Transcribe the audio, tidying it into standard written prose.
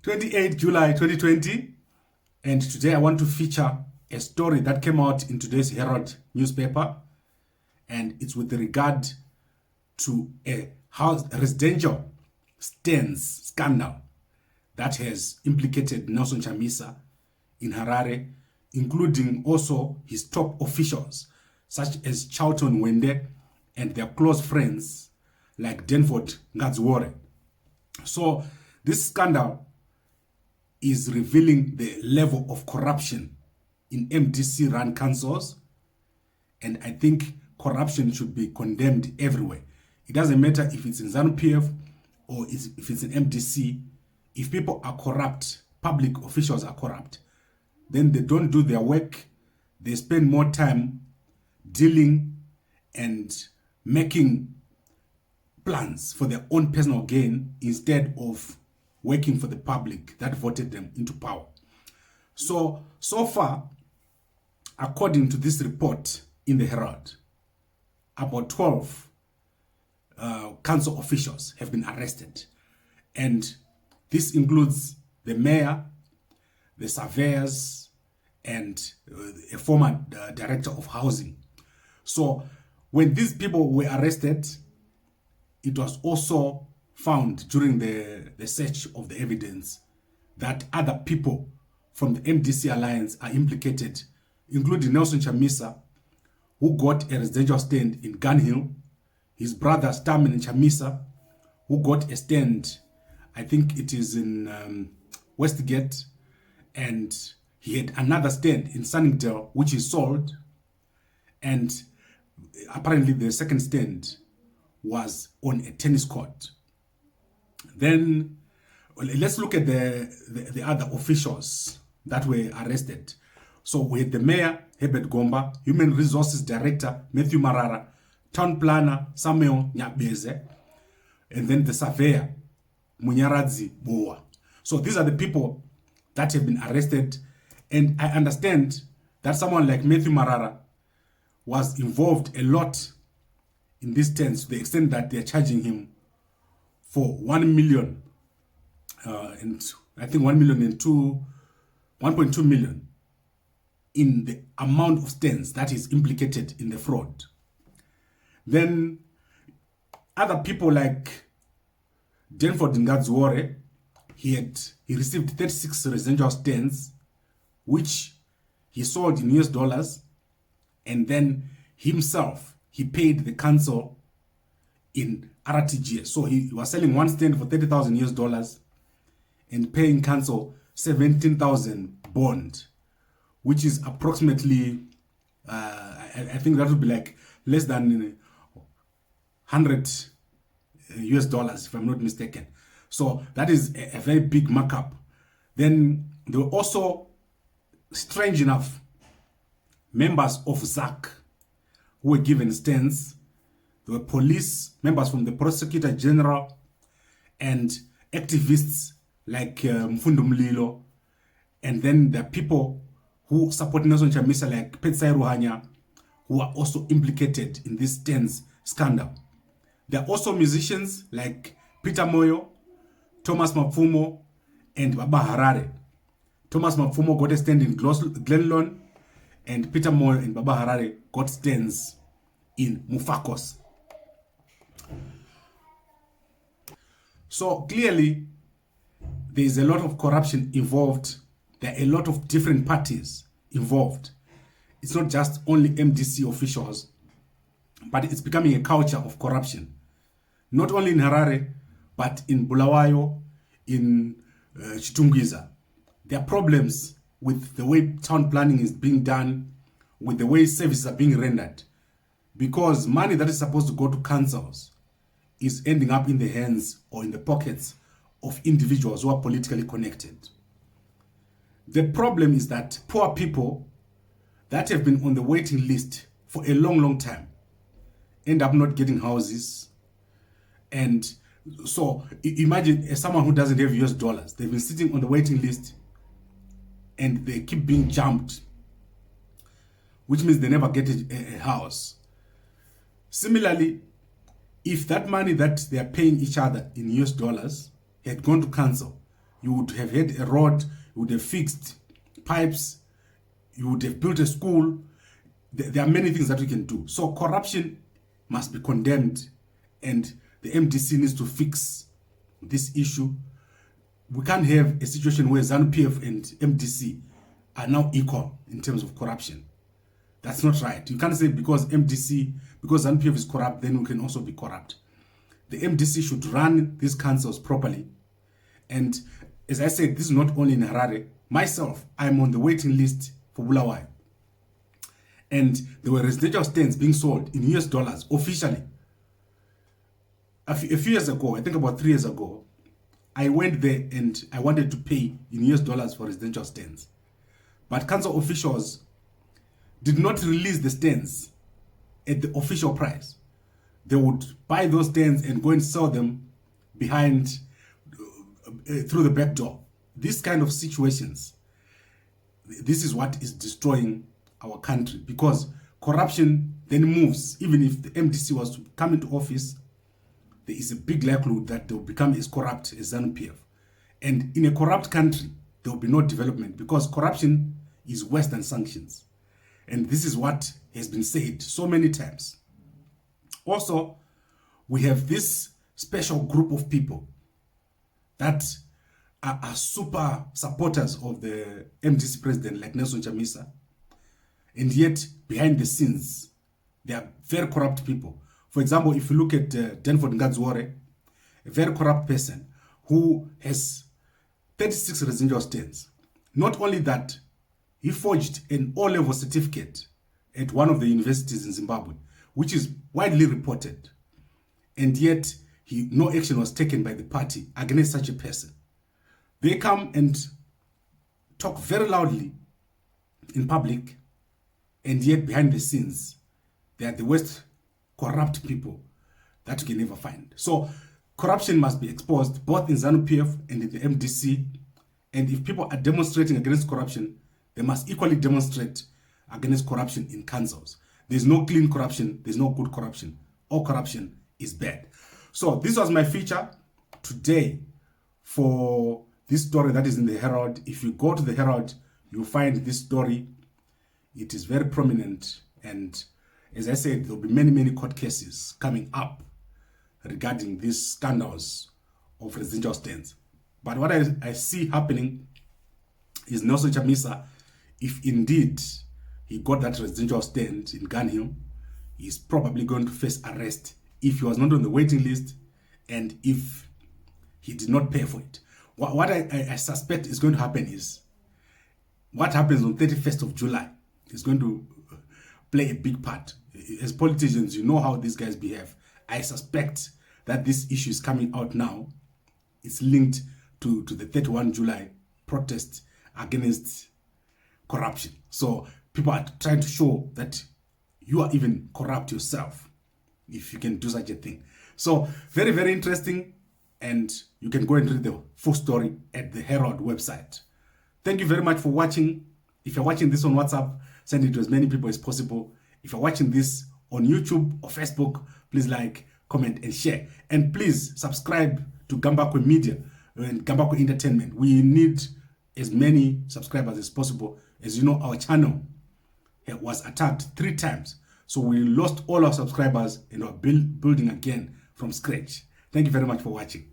28 July 2020, and today I want to feature a story that came out in today's Herald newspaper, and it's with regard to a residential stands scandal that has implicated Nelson Chamisa in Harare, including also his top officials such as Charlton Wende and their close friends like Denford Ngadzwore. So this scandal is revealing the level of corruption in MDC-run councils, and I think corruption should be condemned everywhere. It doesn't matter if it's in ZANU-PF or if it's in MDC. If people are corrupt, public officials are corrupt, then they don't do their work. They spend more time dealing and making plans for their own personal gain instead of working for the public that voted them into power. So far, according to this report in the Herald, about 12 council officials have been arrested. And this includes the mayor, the surveyors, and a former director of housing. So when these people were arrested, it was also found during the search of the evidence that other people from the MDC alliance are implicated, including Nelson Chamisa, who got a residential stand in Gunhill, his brother Stamin Chamisa, who got a stand, I think it is in Westgate, and he had another stand in Sunningdale, which he sold, and apparently the second stand was on a tennis court. Then let's look at the other officials that were arrested. So we had the mayor, Herbert Gomba, Human Resources Director, Matthew Marara, Town Planner, Samuel Nyabeze, and then the surveyor, Munyaradzi Boa. So these are the people that have been arrested. And I understand that someone like Matthew Marara was involved a lot in this tense, to the extent that they're charging him for 1 million, and I think 1 million and 1.2 million in the amount of stands that is implicated in the fraud. Then other people like Denford Ngadzwore, he received 36 residential stands, which he sold in US dollars, and then himself, he paid the council in RTGS. So he was selling one stand for 30,000 US dollars and paying council 17,000 bond, which is approximately, I think that would be like less than 100 US dollars, if I'm not mistaken. So that is a very big markup. Then there were also, strange enough, members of ZAC who were given stands. There were police, members from the Prosecutor General, and activists like Mfundo Mlilo. And then there are people who support Nelson Chamisa like Petsai Ruhanya, who are also implicated in this stands scandal. There are also musicians like Peter Moyo, Thomas Mapfumo, and Baba Harare. Thomas Mapfumo got a stand in Glenlon, and Peter Moyo and Baba Harare got stands in Mufakos. So clearly, there is a lot of corruption involved. There are a lot of different parties involved. It's not just only MDC officials, but it's becoming a culture of corruption. Not only in Harare, but in Bulawayo, in Chitungwiza. There are problems with the way town planning is being done, with the way services are being rendered, because money that is supposed to go to councils is ending up in the hands or in the pockets of individuals who are politically connected. The problem is that poor people that have been on the waiting list for a long time end up not getting houses. And so imagine someone who doesn't have US dollars. They've been sitting on the waiting list and they keep being jumped, which means they never get a house. Similarly, if that money that they are paying each other in US dollars had gone to council, You would have had a road, you would have fixed pipes, you would have built a school. There are many things that we can do. So corruption must be condemned, and the MDC needs to fix this issue. We can't have a situation where ZANU-PF and MDC are now equal in terms of corruption. That's not right. You can't say because ZANU-PF is corrupt, then we can also be corrupt. The MDC should run these councils properly. And as I said, this is not only in Harare. Myself, I'm on the waiting list for Bulawayo. And there were residential stands being sold in US dollars officially. A few years ago, I think about 3 years ago, I went there and I wanted to pay in US dollars for residential stands. But council officials did not release the stands at the official price. They would buy those stands and go and sell them behind, through the back door. These kind of situations, this is what is destroying our country, because corruption then moves. Even if the MDC was to come into office, there is a big likelihood that they will become as corrupt as ZANU-PF. And in a corrupt country, there will be no development, because corruption is worse than sanctions. And this is what has been said so many times. Also, we have this special group of people that are super supporters of the MDC president, like Nelson Chamisa. And yet, behind the scenes, they are very corrupt people. For example, if you look at Denford Ngadzwore, a very corrupt person who has 36 residential stands. Not only that, he forged an O-level certificate at one of the universities in Zimbabwe, which is widely reported. And yet, no action was taken by the party against such a person. They come and talk very loudly in public, and yet behind the scenes, they are the worst corrupt people that you can ever find. So corruption must be exposed both in ZANU-PF and in the MDC. And if people are demonstrating against corruption, they must equally demonstrate against corruption in councils. There's no clean corruption, there's no good corruption. All corruption is bad. So this was my feature today for this story that is in the Herald. If you go to the Herald, you'll find this story. It is very prominent, and as I said, there will be many, many court cases coming up regarding these scandals of residential stands. But what I see happening is Nelson Chamisa, if indeed he got that residential stand in Gunhill, he's probably going to face arrest if he was not on the waiting list and if he did not pay for it. What I suspect is going to happen is what happens on 31st of July is going to play a big part. As politicians, you know how these guys behave. I suspect that this issue is coming out now. It's linked to the 31 July protest against corruption. So people are trying to show that you are even corrupt yourself if you can do such a thing. So very, very interesting. And you can go and read the full story at the Herald website. Thank you very much for watching. If you're watching this on WhatsApp, send it to as many people as possible. If you're watching this on YouTube or Facebook, please like, comment, and share. And please subscribe to Gambakwe Media and Gambakwe Entertainment. We need as many subscribers as possible. As you know, our channel was attacked 3 times. So we lost all our subscribers and are building again from scratch. Thank you very much for watching.